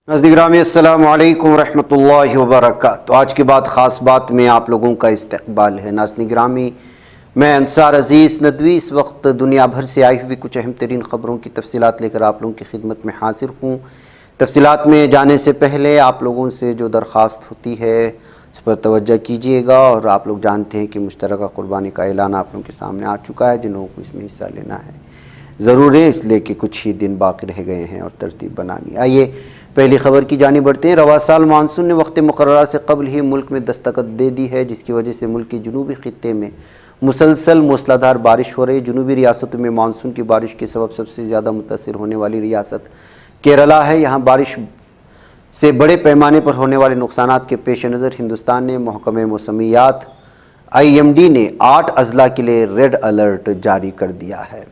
ناظرین گرامی السلام علیکم ورحمۃ اللہ وبرکاتہ۔ آج کے بعد خاص بات میں آپ لوگوں کا استقبال ہے۔ ناظرین گرامی، میں انصار عزیز ندوی اس وقت دنیا بھر سے آئی ہوئی کچھ اہم ترین خبروں کی تفصیلات لے کر آپ لوگوں کی خدمت میں حاضر ہوں۔ تفصیلات میں جانے سے پہلے آپ لوگوں سے جو درخواست ہوتی ہے اس پر توجہ کیجیے گا، اور آپ لوگ جانتے ہیں کہ مشترکہ قربانی کا اعلان آپ لوگوں کے سامنے آ چکا ہے۔ جن لوگوں کو اس میں حصہ لینا ہے ضرور ہے، اس لیے کہ کچھ ہی دن باقی رہ گئے ہیں اور ترتیب بنانی۔ آئیے پہلی خبر کی جانب بڑھتے ہیں۔ رواں سال مانسون نے وقت مقررہ سے قبل ہی ملک میں دستک دے دی ہے، جس کی وجہ سے ملک کے جنوبی خطے میں مسلسل موسلا دھار بارش ہو رہی ہے۔ جنوبی ریاستوں میں مانسون کی بارش کے سب سے زیادہ متاثر ہونے والی ریاست کیرلا ہے۔ یہاں بارش سے بڑے پیمانے پر ہونے والے نقصانات کے پیش نظر ہندوستان نے محکمہ موسمیات IMD نے 8 اضلاع کے لیے ریڈ الرٹ جاری کر دیا ہے۔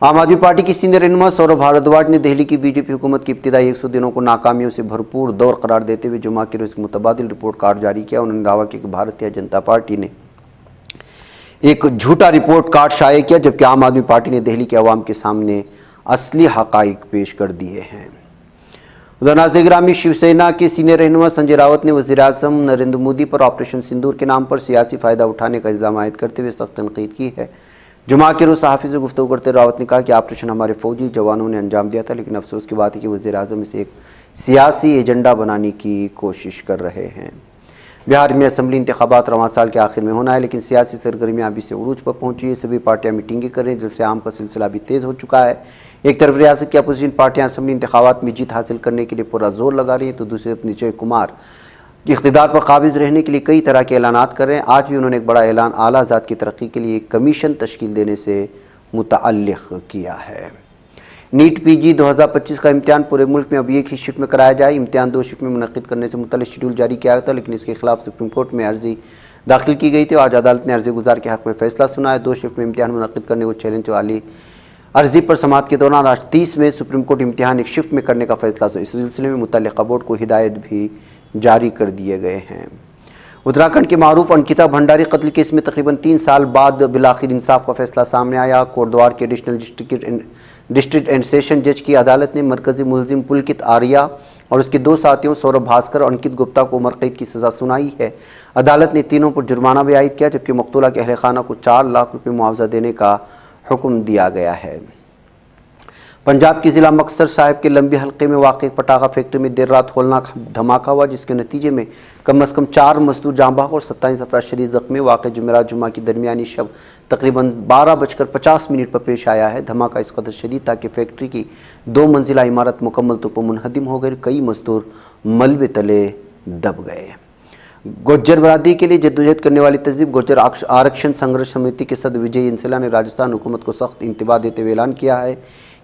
عام آدمی پارٹی کی سینئر رہنما سوربھ بھاردواج نے دہلی کی BJP حکومت کی ابتدائی 100 دنوں کو ناکامیوں سے بھرپور دور قرار دیتے ہوئے جمعہ کے روز متبادل رپورٹ کارڈ جاری کیا۔ انہوں نے دعویٰ کیا کہ بھارتیہ جنتا پارٹی نے ایک جھوٹا رپورٹ کارڈ شائع کیا، جبکہ عام آدمی پارٹی نے دہلی کے عوام کے سامنے اصلی حقائق پیش کر دیے ہیں۔ ناظرین گرامی، شیو سینا کے سینئر رہنما سنجے راوت نے وزیر اعظم نریندر مودی پر آپریشن سندور کے نام پر سیاسی فائدہ اٹھانے کا الزام عائد کرتے ہوئے سخت تنقید کی ہے۔ جمعہ کے روز صحافی سے گفتگو کرتے راوت نے کہا کہ آپریشن ہمارے فوجی جوانوں نے انجام دیا تھا، لیکن افسوس کی بات ہے کہ وزیر اعظم اسے ایک سیاسی ایجنڈا بنانے کی کوشش کر رہے ہیں۔ بہار میں اسمبلی انتخابات رواں سال کے آخر میں ہونا ہے، لیکن سیاسی سرگرمیاں ابھی سے عروج پر پہنچی ہے۔ سبھی پارٹیاں میٹنگیں کر رہی ہیں، جلسے عام کا سلسلہ بھی تیز ہو چکا ہے۔ ایک طرف ریاست کی اپوزیشن پارٹیاں اسمبلی انتخابات میں جیت حاصل کرنے کے لیے پورا زور لگا رہی ہیں، تو دوسری طرف نتیش کمار اقتدار پر قابض رہنے کے لیے کئی طرح کے اعلانات کر رہے ہیں۔ آج بھی انہوں نے ایک بڑا اعلان اعلیٰ ذات کی ترقی کے لیے ایک کمیشن تشکیل دینے سے متعلق کیا ہے۔ نیٹ PG 2025 کا امتحان پورے ملک میں اب ایک ہی شفٹ میں کرایا جائے۔ امتحان 2 شفٹ میں منعقد کرنے سے متعلق شیڈول جاری کیا گیا تھا، لیکن اس کے خلاف سپریم کورٹ میں عرضی داخل کی گئی تھی۔ آج عدالت نے عرضی گزار کے حق میں فیصلہ سنایا۔ 2 شفٹ میں امتحان منعقد کرنے کو چیلنج والی عرضی پر سماعت کے دوران آج 30 میں سپریم کورٹ امتحان ایک شفٹ میں کرنے کا فیصلہ سنا۔ اس سلسلے میں متعلقہ بورڈ کو ہدایت بھی جاری کر دیے گئے ہیں۔ اتراکھنڈ کے معروف انکتا بھنڈاری قتل کیس میں تقریباً 3 سال بعد بالآخر انصاف کا فیصلہ سامنے آیا۔ کوٹدوار کے ایڈیشنل ڈسٹرکٹ اینڈ سیشن جج کی عدالت نے مرکزی ملزم پلکت آریہ اور اس کے 2 ساتھیوں سوربھ بھاسکر اور انکت گپتا کو عمر قید کی سزا سنائی ہے۔ عدالت نے تینوں پر جرمانہ بھی عائد کیا، جبکہ مقتولہ کے اہل خانہ کو 4 لاکھ روپے معاوضہ دینے کا حکم دیا گیا ہے۔ پنجاب کی ضلع مکتسر صاحب کے لمبی حلقے میں واقع ایک پٹاخہ فیکٹری میں دیر رات ہولناک دھماکہ ہوا، جس کے نتیجے میں کم از کم 4 مزدور جاں بحق اور 27 افراد شدید زخمی۔ واقعہ جمعرات جمعہ کی درمیانی شب تقریباً 12:50 پر پیش آیا ہے۔ دھماکہ اس قدر شدید تھا کہ فیکٹری کی 2 منزلہ عمارت مکمل طور پر منہدم ہو گئی۔ کئی مزدور ملبے تلے دب گئے۔ گرجر برادری کے لیے جدوجہد کرنے والی تنظیم گرجر آرکشن سنگھرش سمیتی کے صدر وجے انسلا نے راجستھان حکومت کو سخت انتباہ دیتے ہوئے اعلان کیا ہے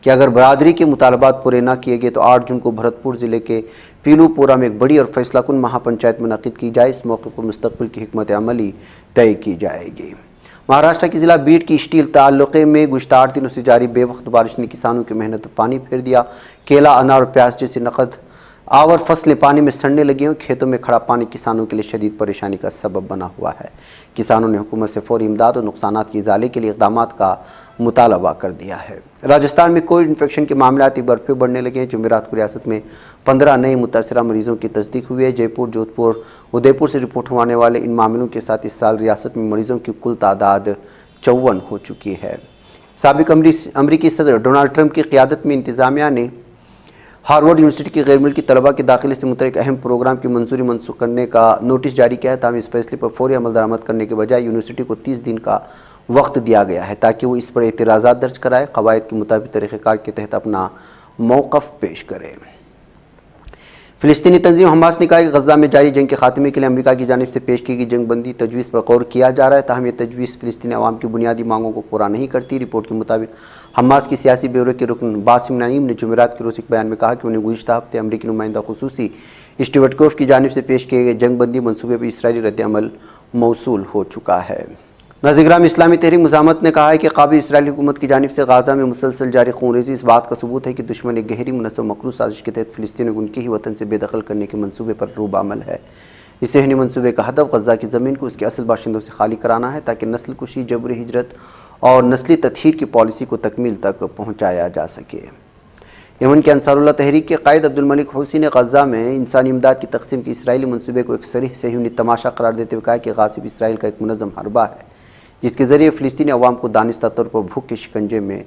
کہ اگر برادری کے مطالبات پورے نہ کیے گئے تو 8 جون کو بھرت پور ضلع کے پیلو پورہ میں ایک بڑی اور فیصلہ کن مہا پنچایت منعقد کی جائے۔ اس موقع پر مستقبل کی حکمت عملی طے کی جائے گی۔ مہاراشٹر کے ضلع بیڈ کی اسٹیل تعلقے میں گزشتہ 8 دنوں سے جاری بے وقت بارش نے کسانوں کی محنت پر پانی پھیر دیا۔ کیلا، انار اور پیاز جیسے نقد آور فصلیں پانی میں سڑنے لگی ہیں۔ کھیتوں میں کھڑا پانی کسانوں کے لیے شدید پریشانی کا سبب بنا ہوا ہے۔ کسانوں نے حکومت سے فوری امداد اور نقصانات کی ازالے کے لیے اقدامات کا مطالبہ کر دیا ہے۔ راجستھان میں کووڈ انفیکشن کے معاملات ایک بار پھر بڑھنے لگے ہیں۔ جمعرات کو ریاست میں 15 نئے متاثرہ مریضوں کی تصدیق ہوئی ہے۔ جے پور، جودھ پور، ادے پور سے رپورٹ ہونے والے ان معاملوں کے ساتھ اس سال ریاست میں مریضوں کی کل تعداد 54 ہو چکی ہے۔ سابق امریکی صدر ڈونلڈ ٹرمپ کی قیادت میں انتظامیہ نے ہارورڈ یونیورسٹی کے غیر ملکی طلباء کے داخلے سے متعلق اہم پروگرام کی منظوری منسوخ کرنے کا نوٹس جاری کیا ہے۔ تاہم اس فیصلے پر فوری عمل درآمد کرنے کے بجائے یونیورسٹی کو 30 دن کا وقت دیا گیا ہے تاکہ وہ اس پر اعتراضات درج کرائے، قواعد کے مطابق طریقہ کار کے تحت اپنا موقف پیش کرے۔ فلسطینی تنظیم حماس نے کہا کہ غزہ میں جاری جنگ کے خاتمے کے لیے امریکہ کی جانب سے پیش کی گئی جنگ بندی تجویز پر غور کیا جا رہا ہے، تاہم یہ تجویز فلسطینی عوام کی بنیادی مانگوں کو پورا نہیں کرتی۔ رپورٹ کے مطابق حماس کی سیاسی بیورو کے رکن باسم نعیم نے جمعرات کے روز ایک بیان میں کہا کہ انہیں گزشتہ ہفتے امریکی نمائندہ خصوصی اسٹیو وٹکوف کی جانب سے پیش کیے گئے جنگ بندی منصوبے پر اسرائیلی رد عمل موصول ہو چکا ہے۔ ناظرین گرامی، اسلامی تحریک مزاحمت نے کہا ہے کہ قابل اسرائیلی حکومت کی جانب سے غزہ میں مسلسل جاری خونریزی اس بات کا ثبوت ہے کہ دشمن ایک گہری منظم مکروہ سازش کے تحت فلسطینیوں کو ان کے ہی وطن سے بے دخل کرنے کے منصوبے پر روب عمل ہے۔ اس ذہنی منصوبے کا ہدف غزہ کی زمین کو اس کے اصل باشندوں سے خالی کرانا ہے تاکہ نسل کشی، جبری ہجرت اور نسلی تطہیر کی پالیسی کو تکمیل تک پہنچایا جا سکے۔ یمن کے انصاراللہ تحریک کے قائد عبدالملک حوثی نے غزہ میں انسانی امداد کی تقسیم کی اسرائیلی منصوبے کو ایک صریح صہیونی تماشا قرار دیتے ہوئے کہا کہ غاصب اسرائیل کا ایک منظم حربہ ہے جس کے ذریعے فلسطینی عوام کو دانستہ طور پر بھوک کے شکنجے میں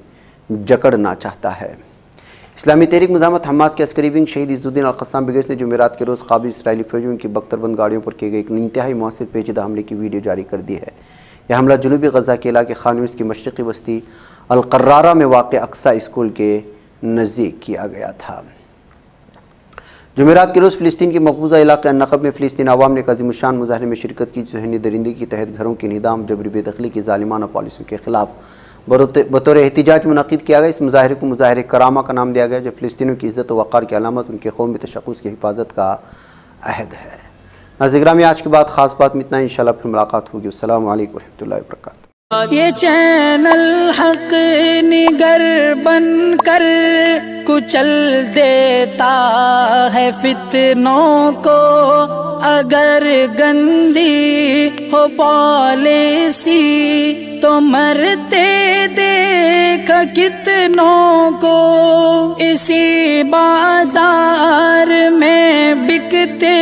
جکڑنا چاہتا ہے۔ اسلامی تحریک مزاحمت حماس کے عسکری ونگ شہید عز الدین القسام بریگیڈ نے جمعرات کے روز قابض اسرائیلی فوجیوں کی بختربند گاڑیوں پر کیے گئے ایک انتہائی مؤثر پیچیدہ حملے کی ویڈیو جاری کر دی ہے۔ یہ حملہ جنوبی غزہ کے علاقے خان یونس کی مشرقی بستی القرارہ میں واقع اقصی اسکول کے نزدیک کیا گیا تھا۔ جمعرات کے روز فلسطین کے مقبوضہ علاقے النقب میں فلسطین عوام نے ایک عظیم الشان مظاہرے میں شرکت کی جو ذہنی درندگی کے تحت گھروں کے انہدام، جبری بے دخلی کی ظالمانہ پالیسیوں کے خلاف بطور احتجاج منعقد کیا گیا۔ اس مظاہرے کو مظاہرہ کرامہ کا نام دیا گیا جو فلسطینیوں کی عزت و وقار کی علامت ان کے قومی تشخص کی حفاظت کا عہد ہے۔ ناظرین گرامی، آج کے بعد خاص بات میں اتنا ہی، انشاءاللہ پھر ملاقات ہوگی۔ السلام علیکم ورحمۃ اللہ وبرکاتہ۔ یہ چینل حق نگر بن کر کچل دیتا ہے فتنوں کو، اگر گندی ہو پالیسی تو مرتے دیکھ کتنوں کو، اسی بازار میں بکتے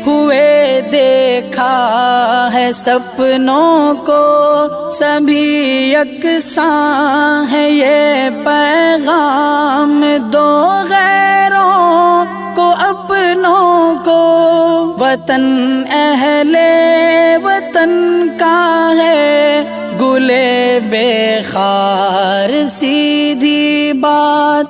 ہوئے دیکھا ہے سپنوں کو، سبھی یکساں ہے یہ پیغام دو غیروں کو اپنوں کو، وطن اہل وطن کا ہے گلے بے خار سی